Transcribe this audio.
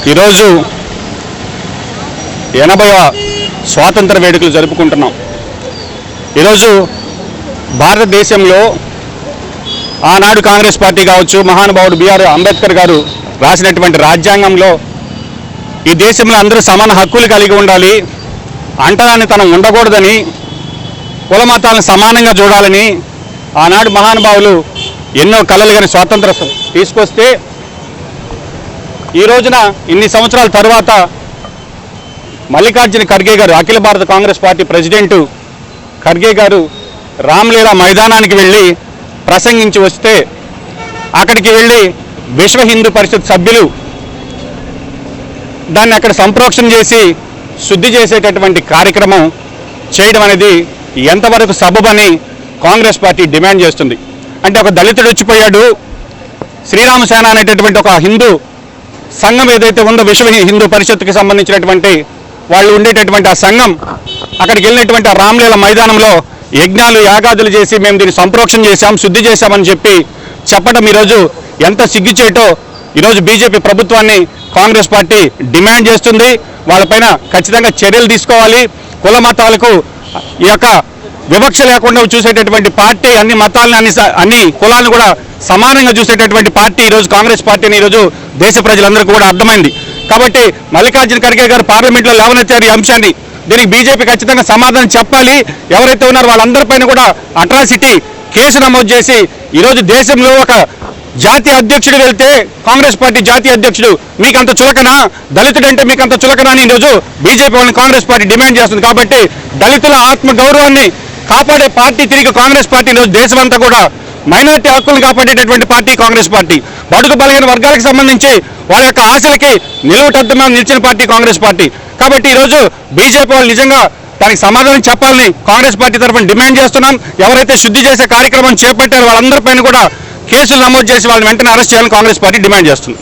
ఈరోజు 80వ స్వాతంత్ర వేడుకలు జరుపుకుంటున్నాం. ఈరోజు భారతదేశంలో ఆనాడు కాంగ్రెస్ పార్టీ కావచ్చు, మహానుభావుడు బిఆర్ అంబేద్కర్ గారు రాసినటువంటి రాజ్యాంగంలో ఈ దేశంలో అందరూ సమాన హక్కులు కలిగి ఉండాలి, అంటరానితనం ఉండకూడదని, కుల మతాలను సమానంగా చూడాలని ఆనాడు మహానుభావులు ఎన్నో కలలు కానీ స్వాతంత్రం తీసుకొస్తే ఈ రోజున ఇన్ని సంవత్సరాల తర్వాత మల్లికార్జున ఖర్గే గారు, అఖిల భారత కాంగ్రెస్ పార్టీ ప్రెసిడెంటు ఖర్గే గారు రామ్లీలా మైదానానికి వెళ్ళి ప్రసంగించి వస్తే అక్కడికి వెళ్ళి విశ్వ హిందూ పరిషత్ సభ్యులు దాన్ని అక్కడ సంప్రోక్షణ చేసి శుద్ధి చేసేటటువంటి కార్యక్రమం చేయడం అనేది ఎంతవరకు సబబని కాంగ్రెస్ పార్టీ డిమాండ్ చేస్తుంది. అంటే ఒక దళితుడు వచ్చిపోయాడు, శ్రీరామ సేన అనేటటువంటి ఒక హిందూ సంఘం ఏదైతే ఉందో విశ్వ హిందూ పరిషత్కి సంబంధించినటువంటి వాళ్ళు ఉండేటటువంటి ఆ సంఘం అక్కడికి వెళ్ళినటువంటి ఆ రామ్లీల మైదానంలో యజ్ఞాలు యాగాదులు చేసి మేము దీన్ని సంప్రోక్షణ చేశాం, శుద్ధి చేశామని చెప్పడం ఈరోజు ఎంత సిగ్గుచేటో ఈరోజు బీజేపీ ప్రభుత్వాన్ని కాంగ్రెస్ పార్టీ డిమాండ్ చేస్తుంది. వాళ్ళపైన ఖచ్చితంగా చర్యలు తీసుకోవాలి. కుల మతాలకు ఈ యొక్క వివక్ష లేకుండా చూసేటటువంటి పార్టీ, అన్ని మతాలని అన్ని కులాలను కూడా సమానంగా చూసేటటువంటి పార్టీ ఈరోజు కాంగ్రెస్ పార్టీని ఈరోజు దేశ ప్రజలందరికీ కూడా అర్థమైంది. కాబట్టి మల్లికార్జున ఖర్గే గారు పార్లమెంట్లో లేవనెత్తారు ఈ అంశాన్ని. దీనికి బీజేపీ ఖచ్చితంగా సమాధానం చెప్పాలి. ఎవరైతే ఉన్నారో వాళ్ళందరిపైన కూడా అట్రాసిటీ కేసు నమోదు చేసి ఈరోజు దేశంలో ఒక జాతీయ అధ్యక్షుడు వెళ్తే కాంగ్రెస్ పార్టీ జాతీయ అధ్యక్షుడు మీకంత చులకనా, దళితుడంటే మీకంత చులకనా అని ఈరోజు బీజేపీ వాళ్ళని కాంగ్రెస్ పార్టీ డిమాండ్ చేస్తుంది. కాబట్టి దళితుల ఆత్మ గౌరవాన్ని కాపాడే పార్టీ తిరిగి కాంగ్రెస్ పార్టీ ఈరోజు దేశమంతా కూడా మైనారిటీ హక్కులను కాపాడేటటువంటి పార్టీ కాంగ్రెస్ పార్టీ. బడుగు బలహీన వర్గాలకు సంబంధించి వాళ్ళ యొక్క ఆశలకి నిలువుటద్దున నిలిచిన పార్టీ కాంగ్రెస్ పార్టీ. కాబట్టి ఈరోజు బీజేపీ వాళ్ళు నిజంగా దానికి సమాధానం చెప్పాలని కాంగ్రెస్ పార్టీ తరఫున డిమాండ్ చేస్తున్నాం. ఎవరైతే శుద్ధి చేసే కార్యక్రమం చేపట్టారో వాళ్ళందరిపైన కూడా కేసులు నమోదు చేసి వాళ్ళని వెంటనే అరెస్ట్ చేయాలని కాంగ్రెస్ పార్టీ డిమాండ్ చేస్తుంది.